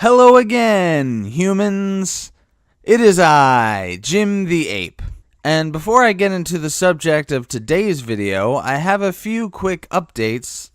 Hello again, humans. It is I, Jim the Ape. And before I get into the subject of today's video, I have a few quick updates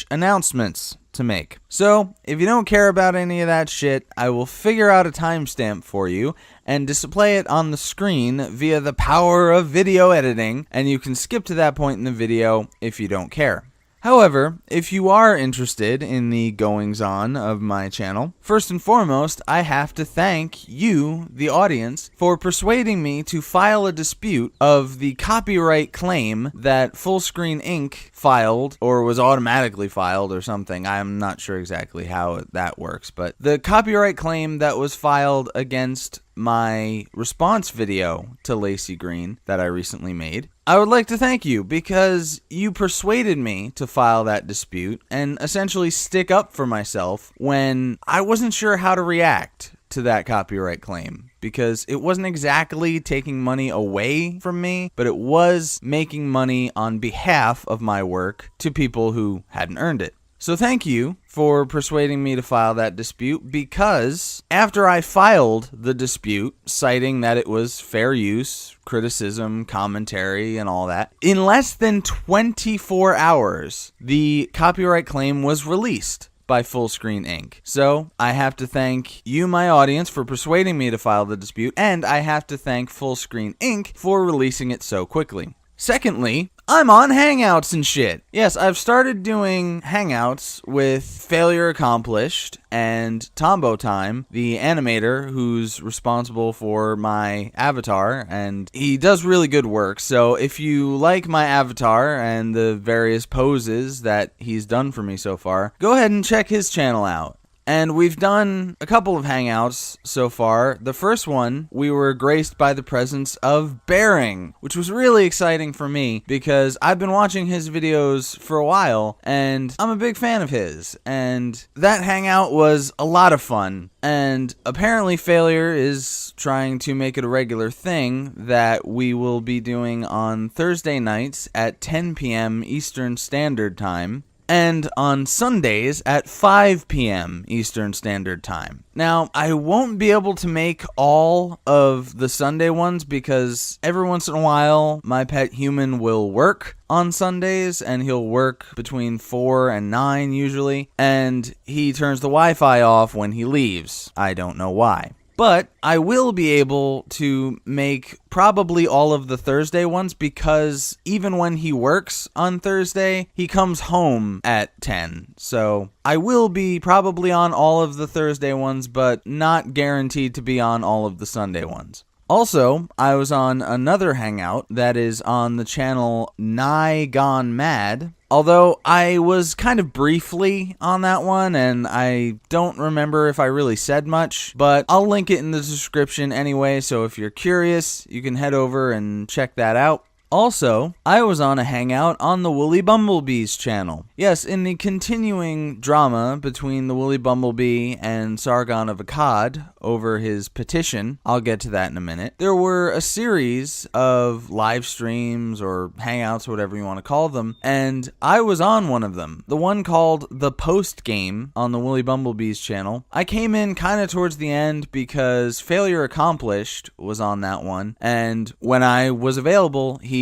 / announcements to make. So, if you don't care about any of that shit, I will figure out a timestamp for you and display it on the screen via the power of video editing, and you can skip to that point in the video if you don't care. However, if you are interested in the goings-on of my channel, first and foremost, I have to thank you, the audience, for persuading me to file a dispute of the copyright claim that Fullscreen Inc. filed, or was automatically filed or something. I'm not sure exactly how that works, but the copyright claim that was filed against my response video to Lacey Green that I recently made. I would like to thank you because you persuaded me to file that dispute and essentially stick up for myself when I wasn't sure how to react to that copyright claim, because it wasn't exactly taking money away from me, but it was making money on behalf of my work to people who hadn't earned it. So thank you for persuading me to file that dispute, because after I filed the dispute, citing that it was fair use, criticism, commentary, and all that, in less than 24 hours, the copyright claim was released by Fullscreen Inc. So I have to thank you, my audience, for persuading me to file the dispute, and I have to thank Fullscreen Inc. for releasing it so quickly. Secondly, I'm on Hangouts and shit. Yes, I've started doing Hangouts with Failure Accomplished and Tombo Time, the animator who's responsible for my avatar, and he does really good work. So if you like my avatar and the various poses that he's done for me so far, go ahead and check his channel out. And we've done a couple of Hangouts so far. The first one, we were graced by the presence of Bearing, which was really exciting for me because I've been watching his videos for a while and I'm a big fan of his. And that Hangout was a lot of fun. And apparently Failure is trying to make it a regular thing that we will be doing on Thursday nights at 10 p.m. Eastern Standard Time, and on Sundays at 5 p.m. Eastern Standard Time. Now, I won't be able to make all of the Sunday ones because every once in a while, my pet human will work on Sundays, and he'll work between 4 and 9 usually, and he turns the Wi-Fi off when he leaves. I don't know why. But I will be able to make probably all of the Thursday ones because even when he works on Thursday, he comes home at 10. So I will be probably on all of the Thursday ones, but not guaranteed to be on all of the Sunday ones. Also, I was on another Hangout that is on the channel Nigh Gone Mad. Although I was kind of briefly on that one, and I don't remember if I really said much, but I'll link it in the description anyway, so if you're curious, you can head over and check that out. Also, I was on a Hangout on the Woolly Bumblebee's channel. Yes, in the continuing drama between the Woolly Bumblebee and Sargon of Akkad over his petition, I'll get to that in a minute, there were a series of live streams or Hangouts, whatever you want to call them, and I was on one of them. The one called The Post Game on the Woolly Bumblebee's channel. I came in kind of towards the end because Failure Accomplished was on that one, and when I was available, he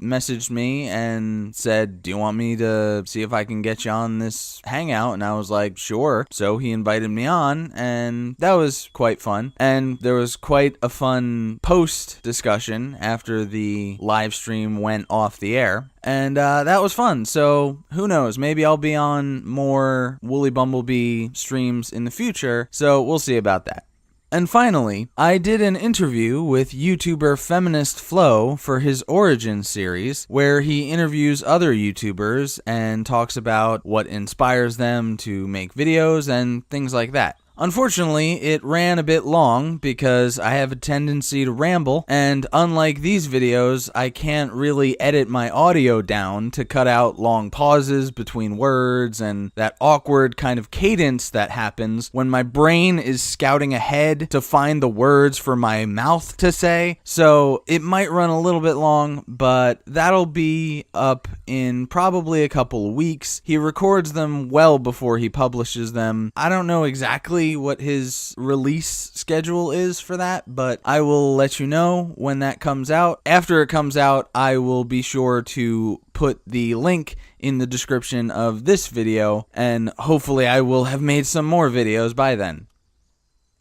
messaged me and said, "Do you want me to see if I can get you on this Hangout?" And I was like, "Sure." So he invited me on, and that was quite fun. And there was quite a fun post discussion after the live stream went off the air. And that was fun. So who knows? Maybe I'll be on more Woolly Bumblebee streams in the future. So we'll see about that. And finally, I did an interview with YouTuber Feminist Flow for his Origin series, where he interviews other YouTubers and talks about what inspires them to make videos and things like that. Unfortunately, it ran a bit long because I have a tendency to ramble, and unlike these videos, I can't really edit my audio down to cut out long pauses between words and that awkward kind of cadence that happens when my brain is scouting ahead to find the words for my mouth to say. So it might run a little bit long, but that'll be up in probably a couple of weeks. He records them well before he publishes them. I don't know exactly exactly what his release schedule is for that, but I will let you know when that comes out. After it comes out, I will be sure to put the link in the description of this video, and hopefully I will have made some more videos by then.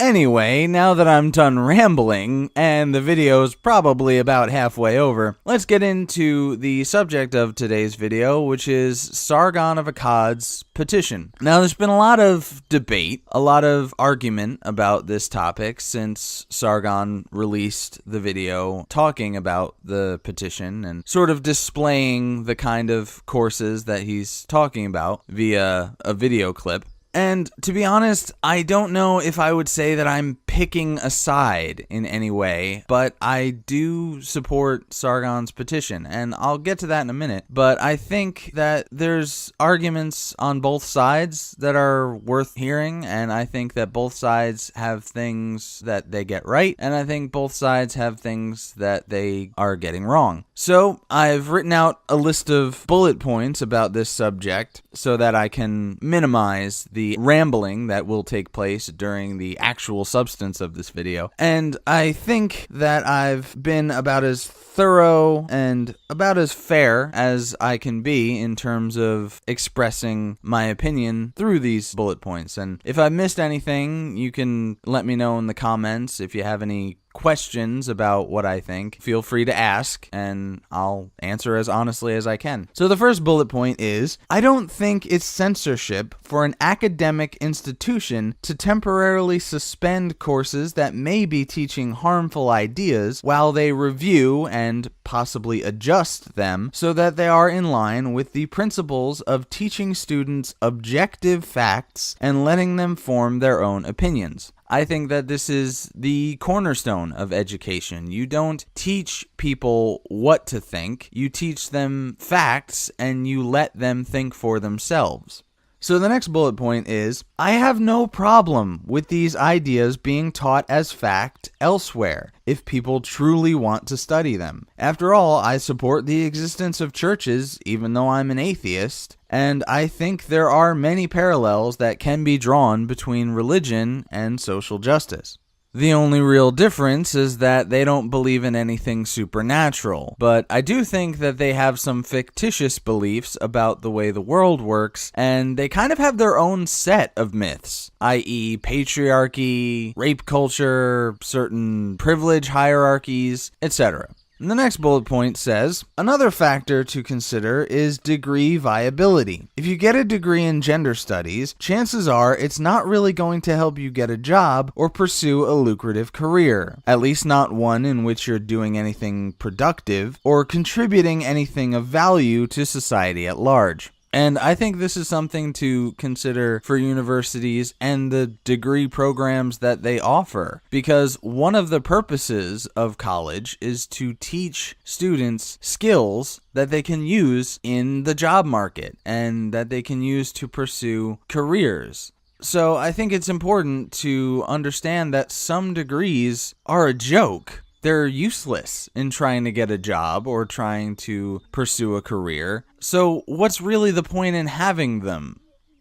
Anyway, now that I'm done rambling, and the video's probably about halfway over, let's get into the subject of today's video, which is Sargon of Akkad's petition. Now, there's been a lot of debate, a lot of argument about this topic since Sargon released the video talking about the petition and sort of displaying the kind of courses that he's talking about via a video clip. And to be honest, I don't know if I would say that I'm picking a side in any way, but I do support Sargon's petition, and I'll get to that in a minute. But I think that there's arguments on both sides that are worth hearing, and I think that both sides have things that they get right, and I think both sides have things that they are getting wrong. So I've written out a list of bullet points about this subject so that I can minimize the rambling that will take place during the actual substance of this video. And I think that I've been about as thorough and about as fair as I can be in terms of expressing my opinion through these bullet points. And if I missed anything, you can let me know in the comments. If you have any questions about what I think, feel free to ask, and I'll answer as honestly as I can. So the first bullet point is, I don't think it's censorship for an academic institution to temporarily suspend courses that may be teaching harmful ideas while they review and possibly adjust them so that they are in line with the principles of teaching students objective facts and letting them form their own opinions. I think that this is the cornerstone of education. You don't teach people what to think. You teach them facts and you let them think for themselves. So the next bullet point is, I have no problem with these ideas being taught as fact elsewhere if people truly want to study them. After all, I support the existence of churches even though I'm an atheist, and I think there are many parallels that can be drawn between religion and social justice. The only real difference is that they don't believe in anything supernatural, but I do think that they have some fictitious beliefs about the way the world works, and they kind of have their own set of myths, i.e. patriarchy, rape culture, certain privilege hierarchies, etc. And the next bullet point says, another factor to consider is degree viability. If you get a degree in gender studies, chances are it's not really going to help you get a job or pursue a lucrative career, at least not one in which you're doing anything productive or contributing anything of value to society at large. And I think this is something to consider for universities and the degree programs that they offer, because one of the purposes of college is to teach students skills that they can use in the job market and that they can use to pursue careers. So I think it's important to understand that some degrees are a joke. They're useless in trying to get a job or trying to pursue a career. So what's really the point in having them?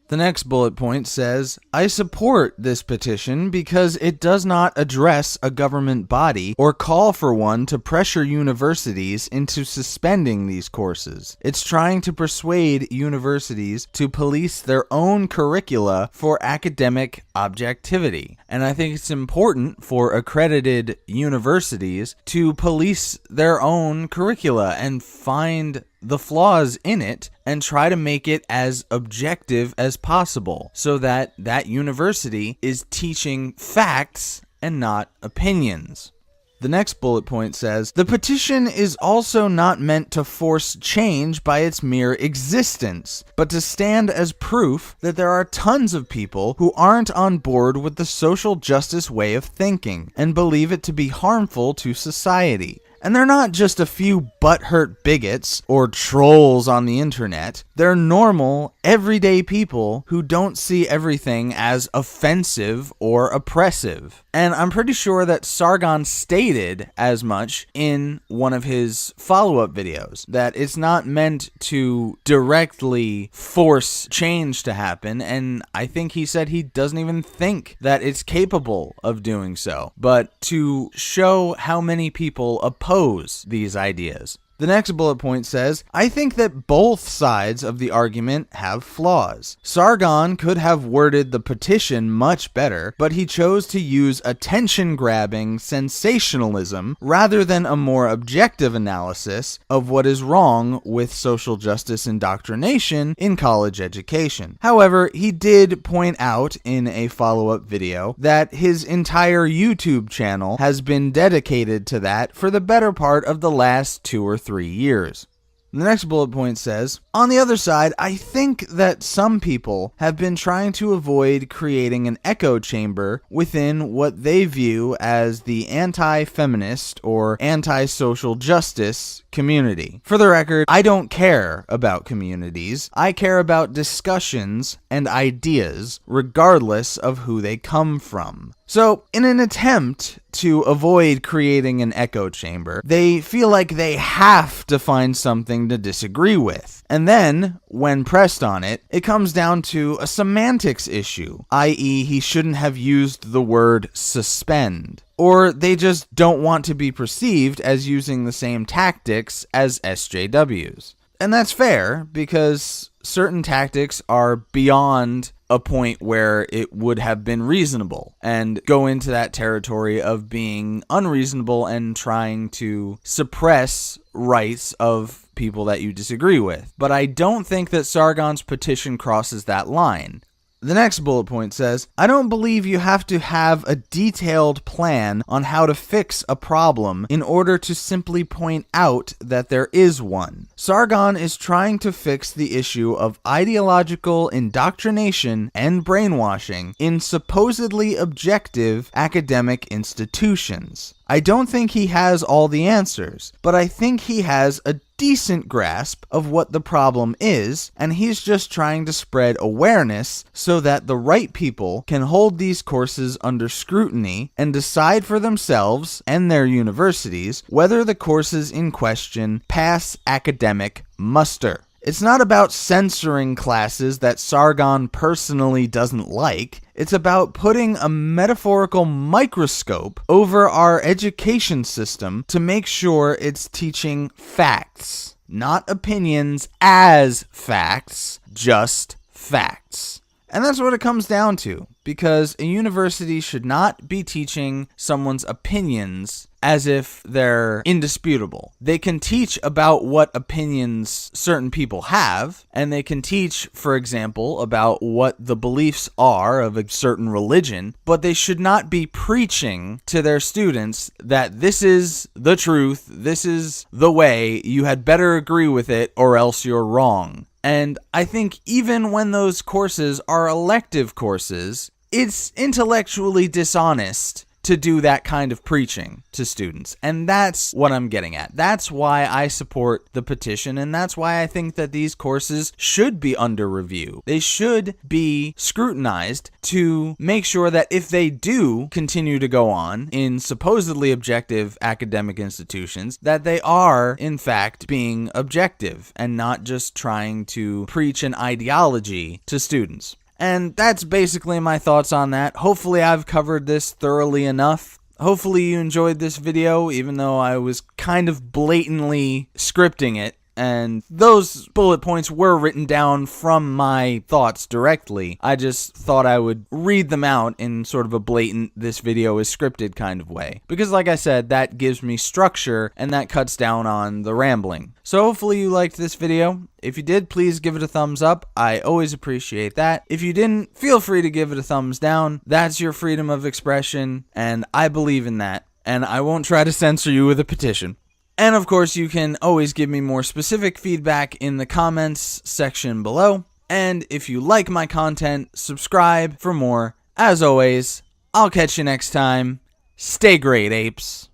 The next bullet point says, I support this petition because it does not address a government body or call for one to pressure universities into suspending these courses. It's trying to persuade universities to police their own curricula for academic objectivity. And I think it's important for accredited universities to police their own curricula and find the flaws in it and try to make it as objective as possible so that that university is teaching facts and not opinions. The next bullet point says, the petition is also not meant to force change by its mere existence, but to stand as proof that there are tons of people who aren't on board with the social justice way of thinking and believe it to be harmful to society. And they're not just a few butthurt bigots or trolls on the internet. They're normal, everyday people who don't see everything as offensive or oppressive. And I'm pretty sure that Sargon stated as much in one of his follow-up videos, that it's not meant to directly force change to happen, and I think he said he doesn't even think that it's capable of doing so, but to show how many people oppose these ideas. The next bullet point says, I think that both sides of the argument have flaws. Sargon could have worded the petition much better, but he chose to use attention-grabbing sensationalism rather than a more objective analysis of what is wrong with social justice indoctrination in college education. However, he did point out in a follow-up video that his entire YouTube channel has been dedicated to that for the better part of the last 2 or 3 years. The next bullet point says, on the other side, I think that some people have been trying to avoid creating an echo chamber within what they view as the anti-feminist or anti-social justice community. For the record, I don't care about communities. I care about discussions and ideas, regardless of who they come from. So, in an attempt to avoid creating an echo chamber, they feel like they have to find something to disagree with. And then, when pressed on it, it comes down to a semantics issue, i.e., he shouldn't have used the word suspend. Or they just don't want to be perceived as using the same tactics as SJWs. And that's fair, because certain tactics are beyond a point where it would have been reasonable and go into that territory of being unreasonable and trying to suppress rights of people that you disagree with. But I don't think that Sargon's petition crosses that line. The next bullet point says, I don't believe you have to have a detailed plan on how to fix a problem in order to simply point out that there is one. Sargon is trying to fix the issue of ideological indoctrination and brainwashing in supposedly objective academic institutions. I don't think he has all the answers, but I think he has a decent grasp of what the problem is, and he's just trying to spread awareness so that the right people can hold these courses under scrutiny and decide for themselves and their universities whether the courses in question pass academic muster. It's not about censoring classes that Sargon personally doesn't like. It's about putting a metaphorical microscope over our education system to make sure it's teaching facts, not opinions as facts, just facts. And that's what it comes down to, because a university should not be teaching someone's opinions as if they're indisputable. They can teach about what opinions certain people have, and they can teach, for example, about what the beliefs are of a certain religion, but they should not be preaching to their students that this is the truth, this is the way, you had better agree with it or else you're wrong. And I think even when those courses are elective courses, it's intellectually dishonest to do that kind of preaching to students. And that's what I'm getting at. That's why I support the petition, and that's why I think that these courses should be under review. They should be scrutinized to make sure that if they do continue to go on in supposedly objective academic institutions, that they are, in fact, being objective and not just trying to preach an ideology to students. And that's basically my thoughts on that. Hopefully I've covered this thoroughly enough. Hopefully you enjoyed this video, even though I was kind of blatantly scripting it. And those bullet points were written down from my thoughts directly. I just thought I would read them out in sort of a blatant, this video is scripted kind of way. Because like I said, that gives me structure and that cuts down on the rambling. So hopefully you liked this video. If you did, please give it a thumbs up. I always appreciate that. If you didn't, feel free to give it a thumbs down. That's your freedom of expression, and I believe in that. And I won't try to censor you with a petition. And of course, you can always give me more specific feedback in the comments section below. And if you like my content, subscribe for more. As always, I'll catch you next time. Stay great, apes.